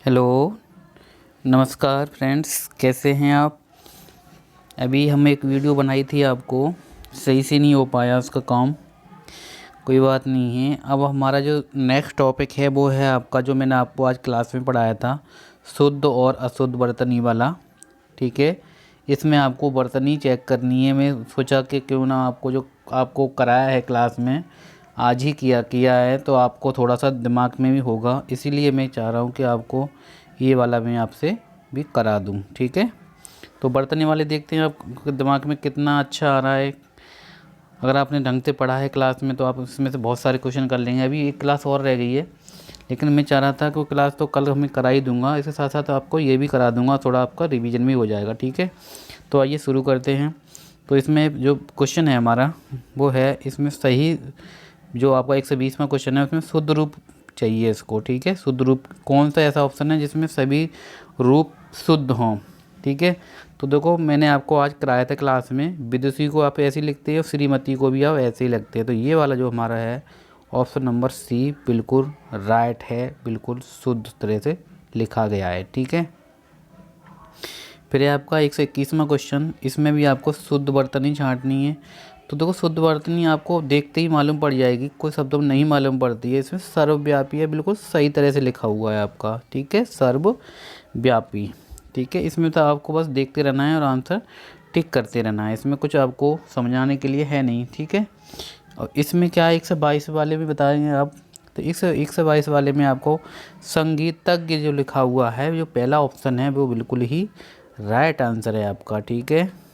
Hello, नमस्कार friends, कैसे हैं आप। अभी हम एक वीडियो बनाई थी, आपको सही से नहीं हो पाया उसका काम, कोई बात नहीं है। अब हमारा जो नेक्स्ट टॉपिक है वो है आपका, जो मैंने आपको आज क्लास में पढ़ाया था, शुद्ध और अशुद्ध बर्तनी वाला। ठीक है, इसमें आपको बर्तनी चेक करनी है। मैं सोचा कि क्यों ना आपको जो आपको कराया है क्लास में, आज ही किया है तो आपको थोड़ा सा दिमाग में भी होगा, इसीलिए मैं चाह रहा हूँ कि आपको ये वाला मैं आपसे भी करा दूँ। ठीक है, तो बर्तनी वाले देखते हैं आप दिमाग में कितना अच्छा आ रहा है। अगर आपने ढंग से पढ़ा है क्लास में तो आप उसमें से बहुत सारे क्वेश्चन कर लेंगे। अभी एक क्लास और रह गई है, लेकिन मैं चाह रहा था कि वो क्लास तो कल हमें करा ही दूंगा, इसके साथ साथ आपको ये भी करा दूंगा, थोड़ा आपका रिवीजन भी हो जाएगा। ठीक है, तो आइए शुरू करते हैं। तो इसमें जो क्वेश्चन है हमारा वो है, इसमें सही जो आपका 120वां क्वेश्चन है उसमें शुद्ध रूप चाहिए इसको। ठीक है, शुद्ध रूप कौन सा ऐसा ऑप्शन है जिसमें सभी रूप शुद्ध हों। ठीक है, तो देखो मैंने आपको आज कराया था क्लास में, विदुषी को आप ऐसे ही लिखते हैं और श्रीमती को भी आप ऐसे ही लिखते हैं। तो ये वाला जो हमारा है ऑप्शन नंबर सी बिल्कुल राइट है, बिल्कुल शुद्ध तरह से लिखा गया है। ठीक है, फिर है आपका 121वां क्वेश्चन, इसमें भी आपको शुद्ध बर्तनी छांटनी है। तो देखो शुद्ध बर्तनी आपको देखते ही मालूम पड़ जाएगी, कोई शब्द नहीं मालूम पड़ती है। इसमें सर्वव्यापी है, बिल्कुल सही तरह से लिखा हुआ है आपका। ठीक है, सर्वव्यापी। ठीक है, इसमें तो आपको बस देखते रहना है और आंसर टिक करते रहना है, इसमें कुछ आपको समझाने के लिए है नहीं। ठीक है, और इसमें क्या है 122 वाले में बताएंगे आप। तो 122 वाले में आपको संगीतज्ञ जो लिखा हुआ है, जो पहला ऑप्शन है वो बिल्कुल ही राइट आंसर है आपका। ठीक है,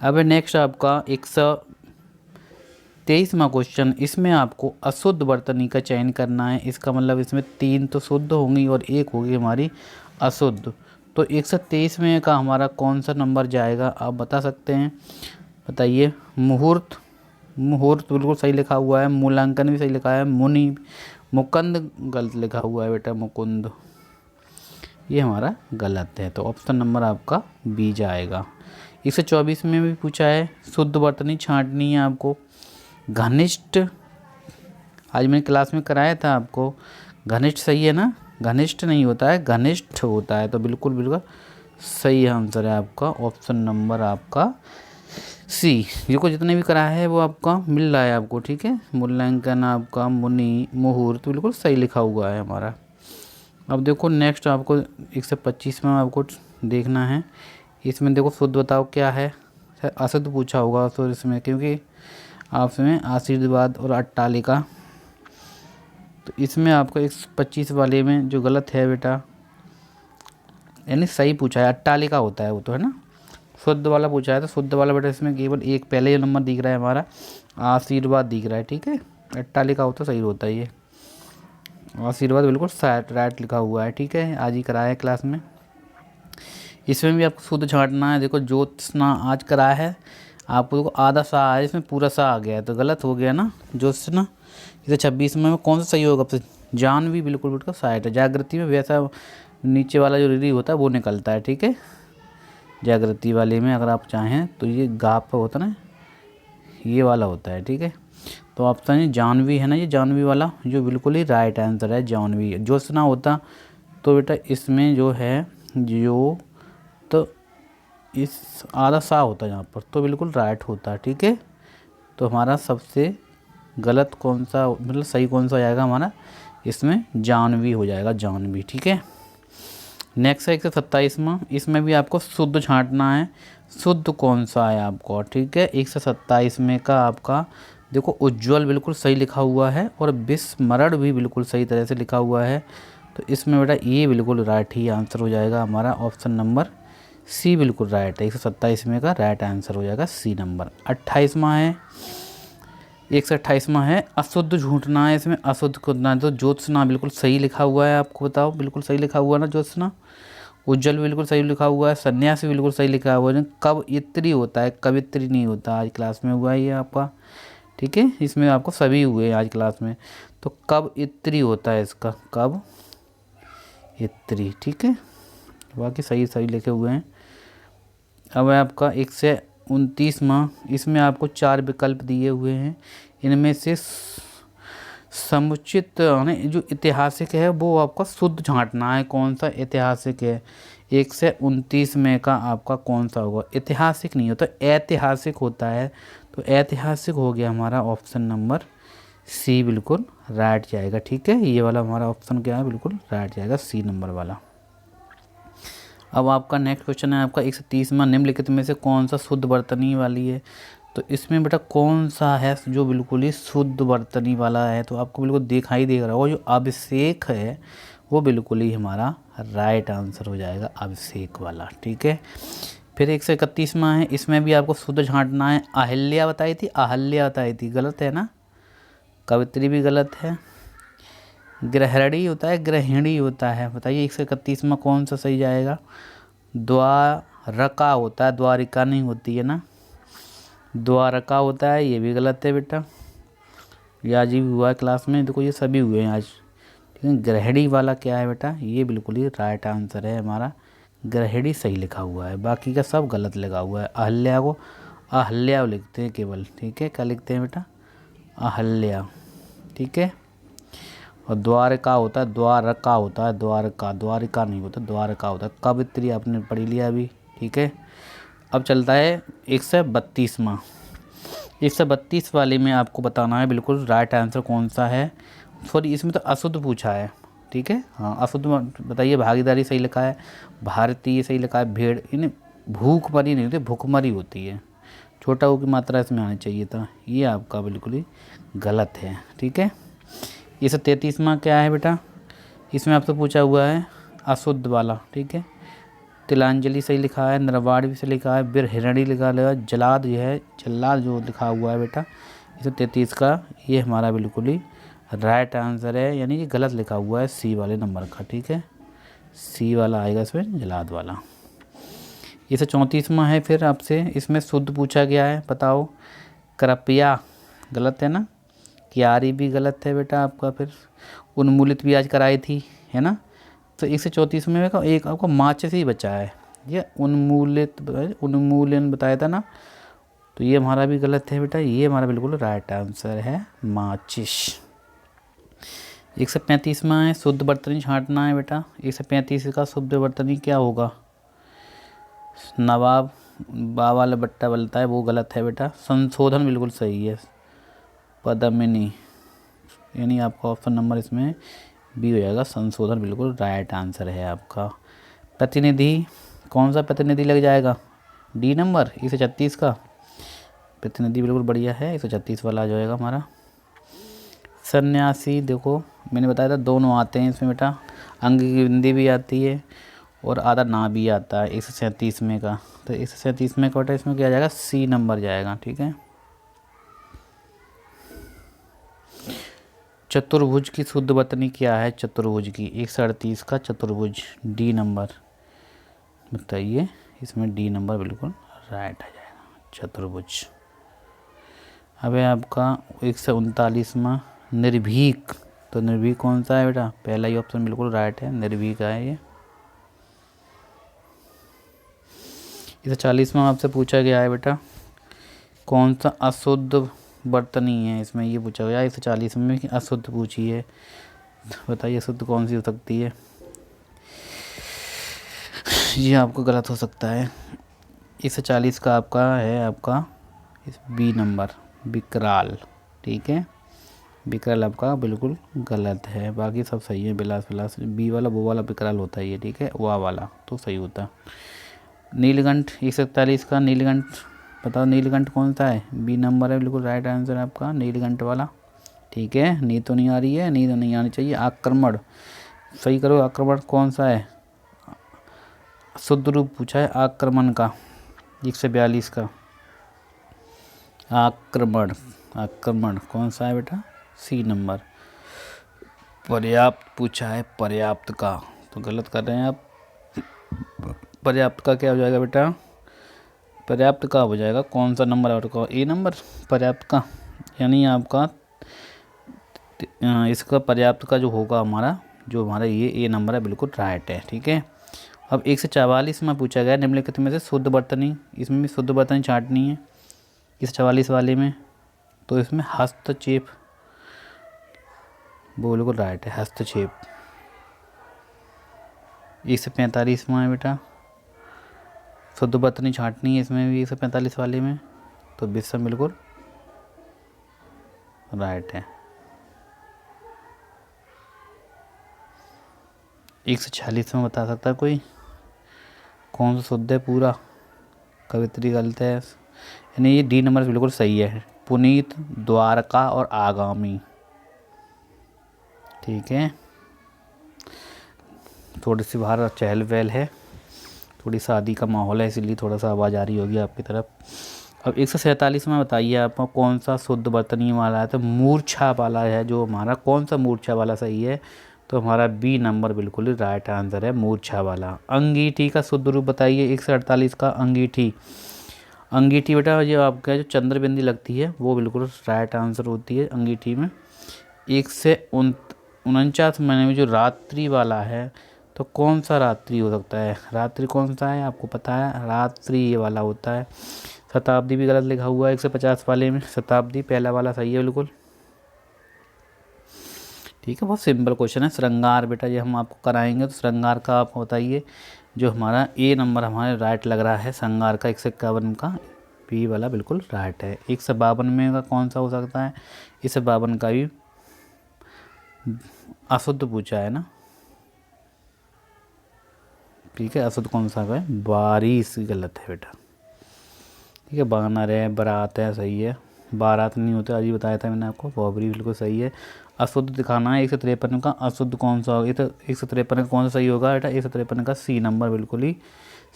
अब नेक्स्ट आपका 123वां क्वेश्चन, इसमें आपको अशुद्ध बर्तनी का चयन करना है। इसका मतलब इसमें 3 तो शुद्ध होंगी और 1 होगी हमारी अशुद्ध। तो 123 में का हमारा कौन सा नंबर जाएगा, आप बता सकते हैं, बताइए। मुहूर्त, मुहूर्त बिल्कुल सही लिखा हुआ है, मूल्यांकन भी सही लिखा है, मुनि, मुकुंद गलत लिखा हुआ है बेटा, मुकुंद ये हमारा गलत है। तो ऑप्शन नंबर आपका बी जाएगा। 124 में भी पूछा है शुद्ध बर्तनी छांटनी है आपको। घनिष्ठ, आज मैंने क्लास में कराया था आपको, घनिष्ठ सही है ना, घनिष्ठ नहीं होता है, घनिष्ठ होता है। तो बिल्कुल बिल्कुल सही आंसर है आपका, ऑप्शन नंबर आपका सी। ये को जितने भी कराया है वो आपका मिल रहा है आपको। ठीक है, मूल्यांकन आपका, मुनि, मुहूर्त बिल्कुल सही लिखा हुआ है हमारा। अब देखो नेक्स्ट आपको 125 में आपको देखना है। इसमें देखो शुद्ध बताओ क्या है, अशुद्ध पूछा होगा तो इसमें, क्योंकि आपसे आशीर्वाद और अट्टालिका। तो इसमें आपको 125 वाले में जो गलत है बेटा, यानी सही पूछा है, अट्टालिका होता है वो तो, है ना। शुद्ध वाला पूछा है तो शुद्ध वाला बेटा इसमें केवल एक पहले जो नंबर दिख रहा है हमारा आशीर्वाद दिख रहा है। ठीक है, अट्टालिका होता सही होता है ये, आशीर्वाद बिल्कुल राइट लिखा हुआ है। ठीक है, आज ही कराया है क्लास में। इसमें भी आपको शुद्ध छांटना है। देखो ज्योत्सना आज कराया है आपको, देखो आधा सा है, इसमें पूरा सा आ गया है तो गलत हो गया ना। ज्योत्सना, इसे 26 में कौन सा सही होगा, अब जानवी बिल्कुल बिल्कुल साइड है। जागृति में वैसा नीचे वाला जो री होता है वो निकलता है। ठीक है, जागृति वाले में अगर आप चाहें तो ये गाप पर होता है ना, ये वाला होता है। ठीक है, तो ऑप्शन ये जानवी है ना, ये जानवी वाला जो बिल्कुल ही राइट आंसर है, जानवी। ज्योत्सना होता तो बेटा इसमें जो है जो, तो इस आधा सा होता है यहाँ पर, तो बिल्कुल राइट होता है। ठीक है, तो हमारा सबसे गलत कौन सा, मतलब सही कौन सा आएगा हमारा, इसमें जानवी हो जाएगा, जानवी। ठीक है, नेक्स्ट है 127वां, इसमें भी आपको शुद्ध छांटना है। शुद्ध कौन सा है आपको। ठीक है, 127 में का आपका देखो उज्ज्वल बिल्कुल सही लिखा हुआ है और विस्मरण भी बिल्कुल सही तरह से लिखा हुआ है। तो इसमें बेटा ये बिल्कुल राइट ही आंसर हो जाएगा हमारा, ऑप्शन नंबर सी बिल्कुल राइट है। 127 में का राइट आंसर हो जाएगा सी नंबर। 28वां है, 128वां है अशुद्ध झूठना है। इसमें अशुद्ध खोदना है, तो ज्योत्सना बिल्कुल सही लिखा हुआ है, आपको बताओ बिल्कुल सही लिखा हुआ है ना ज्योत्सना। उज्जवल बिल्कुल सही लिखा हुआ है, सन्यासी बिल्कुल सही लिखा हुआ है। कवयित्री होता है, कवित्री नहीं होता, आज क्लास में हुआ है ये आपका। ठीक है, इसमें आपको सभी हुए आज क्लास में, तो कवयित्री होता है इसका, कवयित्री। ठीक है, बाकी सही सही लिखे हुए हैं। अब है आपका 129वां, इसमें आपको 4 विकल्प दिए हुए हैं, इनमें से समुचित यानी जो ऐतिहासिक है वो आपका शुद्ध छांटना है, कौन सा ऐतिहासिक है। 1 से 29 में का आपका कौन सा होगा, ऐतिहासिक नहीं होता, ऐतिहासिक होता है। तो ऐतिहासिक हो गया हमारा ऑप्शन नंबर सी, बिल्कुल राइट जाएगा। ठीक है, ये वाला हमारा ऑप्शन क्या है, बिल्कुल राइट जाएगा, सी नंबर वाला। अब आपका नेक्स्ट क्वेश्चन है आपका 130 में, निम्नलिखित में से कौन सा शुद्ध वर्तनी वाली है। तो इसमें बेटा कौन सा है जो बिल्कुल ही शुद्ध वर्तनी वाला है, तो आपको बिल्कुल दिखाई दे रहा होगा, जो अभिषेक है वो बिल्कुल ही हमारा राइट आंसर हो जाएगा, अभिषेक वाला। ठीक है, फिर 131 में है, इसमें भी आपको शुद्ध छांटना है। अहिल्या बताई थी, अहल्या बताई थी, गलत है ना। कवित्री भी गलत है। ग्रहणी होता है, गृहिणी होता है। बताइए 131 में कौन सा सही जाएगा। द्वारका होता है, द्वारिका नहीं होती है ना, द्वारका होता है, ये भी गलत है बेटा। ये आज ही हुआ है क्लास में, देखो ये सभी हुए हैं आज। ठीक है, गृहिणी वाला क्या है बेटा, ये बिल्कुल ही राइट आंसर है हमारा, गृहिणी सही लिखा हुआ है, बाकी का सब गलत लिखा हुआ है। अहल्या को अहल्या लिखते हैं केवल। ठीक है, क्या लिखते हैं बेटा, अहल्या। ठीक है, और द्वारका होता है, द्वारका होता है, द्वारका, द्वारिका नहीं होता, द्वारका होता है। कवित्री आपने पढ़ी लिया अभी। ठीक है, अब चलता है 132वां। 132 वाले में आपको बताना है बिल्कुल राइट आंसर कौन सा है। सॉरी, इसमें तो अशुद्ध पूछा है। ठीक है, हाँ अशुद्ध बताइए। भागीदारी सही लिखा है, भारतीय सही लिखा है, भेड़ यानी भूखमरी नहीं होती, भूखमरी होती है। छोटा ऊ की मात्रा इसमें आनी चाहिए था, ये आपका बिल्कुल ही गलत है। ठीक है, 133वां क्या है बेटा, इसमें आपसे पूछा हुआ है अशुद्ध वाला। ठीक है, तिलांजलि सही लिखा है, नरवाड़ भी सही लिखा है, बिरहिरणी लिखा है, जलाद जो है, जल्लाद जो लिखा हुआ है बेटा 133 का, ये हमारा बिल्कुल ही राइट आंसर है, यानी कि गलत लिखा हुआ है सी वाले नंबर का। ठीक है, सी वाला आएगा इसमें, जलाद वाला। 134वां है फिर आपसे, इसमें शुद्ध पूछा गया है, बताओ। कृपया गलत है ना, क्यारी भी गलत है बेटा आपका। फिर उन्मूलित भी आज कराई थी, है ना। तो 134 में एक आपको माचिस ही बचा है, ये उन्मूलित उन्मूलन बताया था ना, तो ये हमारा भी गलत है बेटा, ये हमारा बिल्कुल राइट आंसर है माचिस। 135 में है शुद्ध बर्तनी छांटना है बेटा। 135 का शुद्ध बर्तनी क्या होगा, नवाब बा वाला बट्टा बोलता है, वो गलत है बेटा। संशोधन बिल्कुल सही है, पद्मिनी, यानी आपका ऑप्शन नंबर इसमें बी हो जाएगा, संशोधन बिल्कुल राइट आंसर है आपका। प्रतिनिधि, कौन सा प्रतिनिधि लग जाएगा, डी नंबर 136 का। प्रतिनिधि बिल्कुल बढ़िया है, 136 वाला आ जाएगा हमारा। सन्यासी, देखो मैंने बताया था दोनों आते हैं इसमें बेटा, अंग की बिंदी भी आती है और आधा ना भी आता है 137 में का। तो 137 में का बेटा इसमें क्या जाएगा, सी नंबर जाएगा। ठीक है, चतुर्भुज की शुद्ध बतनी क्या है, चतुर्भुज की 138 का चतुर्भुज, डी नंबर बताइए, इसमें डी नंबर बिल्कुल राइट आ जाएगा, चतुर्भुज। अब है आपका 139वां निर्भीक। तो निर्भीक कौन सा है बेटा, पहला ही ऑप्शन बिल्कुल राइट है, निर्भीक है ये। 140वां आपसे पूछा गया है बेटा, कौन सा अशुद्ध बर्तनी है, इसमें ये पूछा गया 140 में कि अशुद्ध पूछी है, बताइए अशुद्ध कौन सी हो सकती है। ये आपको गलत हो सकता है। 140 का आपका है आपका बी नंबर, विकराल। ठीक है, विकराल आपका बिल्कुल गलत है, बाकी सब सही है। बिलास बिलास बी वाला वो वाला विकराल होता है ये। ठीक है, वाह वाला तो सही होता। नीलकंठ 141 का, नीलकंठ बताओ, नीलकंठ कौन सा है, बी नंबर है, बिल्कुल राइट आंसर है आपका नीलकंठ वाला। ठीक है, नी तो नहीं आ रही है, नी तो नहीं आनी चाहिए। आक्रमण सही करो, आक्रमण कौन सा है, शुद्ध रूप पूछा है आक्रमण का, 142 का। आक्रमण, आक्रमण कौन सा है बेटा, सी नंबर। पर्याप्त पूछा है, पर्याप्त का, तो गलत कर रहे हैं आप। पर्याप्त का क्या हो जाएगा बेटा, पर्याप्त का हो जाएगा, कौन सा नंबर है आपका, ए नंबर पर्याप्त का, यानी आपका इसका पर्याप्त का जो होगा हमारा, जो हमारा ये ए नंबर है, बिल्कुल राइट है। ठीक है, अब 144 में पूछा गया निम्नलिखित में से शुद्ध बर्तनी, इसमें भी शुद्ध बर्तनी छांटनी है 144 वाले में। तो इसमें हस्तक्षेप, वो बिल्कुल राइट है। हस्तक्षेप 145वां है बेटा। शुद्ध बर्तनी छाँटनी है इसमें भी 145 वाले में, तो विषम बिल्कुल राइट है। 146 में बता सकता है कोई कौन सा शुद्ध है पूरा? कवित्री गलत है, यानी ये डी नंबर बिल्कुल सही है। पुनीत, द्वारका और आगामी। ठीक है, थोड़ी सी बाहर चहल पहल है, थोड़ी शादी का माहौल है, इसीलिए थोड़ा सा आवाज़ आ रही होगी आपकी तरफ। अब 147 में बताइए आपको कौन सा शुद्ध बर्तनी वाला है? तो मूर्छा वाला है जो हमारा, कौन सा मूर्छा वाला सही है? तो हमारा बी नंबर बिल्कुल ही राइट आंसर है, मूर्छा वाला। अंगीठी का शुद्ध रूप बताइए 148 का। अंगीठी, अंगीठी बेटा ये आपका जो चंद्र बिंदी लगती है वो बिल्कुल राइट आंसर होती है अंगीठी में। 149 महीने में जो रात्रि वाला है, तो कौन सा रात्रि हो सकता है? रात्रि कौन सा है आपको पता है? रात्रि ये वाला होता है। शताब्दी भी गलत लिखा हुआ है 150 वाले में, शताब्दी पहला वाला सही है बिल्कुल। ठीक है, बहुत सिंपल क्वेश्चन है। श्रृंगार बेटा ये हम आपको कराएंगे, तो श्रृंगार का आप बताइए जो हमारा ए नंबर हमारे राइट लग रहा है श्रृंगार का 151 का, बी वाला बिल्कुल राइट है। 152 में का कौन सा हो सकता है? 152 का भी अशुद्ध पूछा है ना। ठीक है, अशुद्ध कौन सा है? बारिश गलत है बेटा। ठीक है, बानर है, बारात है, सही है। बारात नहीं होता, अभी बताया था मैंने आपको। बॉबरी बिल्कुल सही है। अशुद्ध दिखाना है 153 का, अशुद्ध कौन सा होगा? तो 153 का कौन सा सही होगा बेटा? 153 का सी नंबर बिल्कुल ही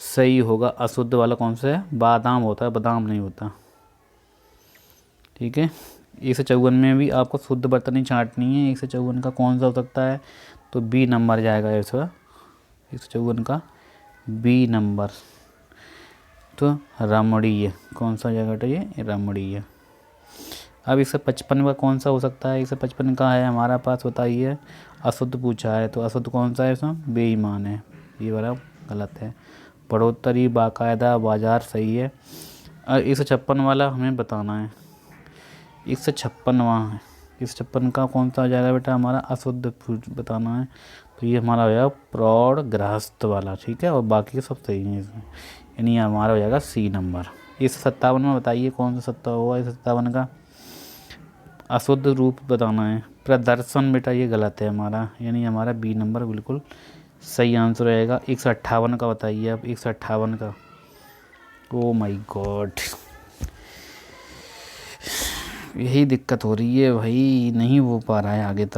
सही होगा। अशुद्ध वाला कौन सा है? बादाम होता है, बादाम नहीं होता। ठीक है, 154 में भी आपको शुद्ध बर्तनी छाँटनी है। 154 का कौन सा हो सकता है? तो बी नंबर जाएगा ऐसा, 154 का बी नंबर, तो रमणी है। कौन सा जाएगा बेटा? ये रमणी है। अब 155 का कौन सा हो सकता है? 155 का है हमारा पास, बताइए। अशुद्ध पूछा है, तो अशुद्ध कौन सा है इसमें? बेईमान है, ये वाला गलत है। बढ़ोतरी, बाकायदा, बाजार सही है। और 156 वाला हमें बताना है। 156वां है, 156 का कौन सा हो जाएगा बेटा? हमारा अशुद्ध बताना है, तो ये हमारा हो जाएगा प्रौढ़ गृहस्थ वाला। ठीक है, और बाकी सब सही है इसमें, यानी हमारा हो जाएगा सी नंबर। 157 में बताइए कौन सा सत्ता होगा 157 का? अशुद्ध रूप बताना है। प्रदर्शन बेटा ये गलत है हमारा, यानी हमारा बी नंबर बिल्कुल सही आंसर रहेगा। 158 का बताइए अब। 158 का, ओ माय गॉड, यही दिक्कत हो रही है भाई, नहीं हो पा रहा है आगे तक।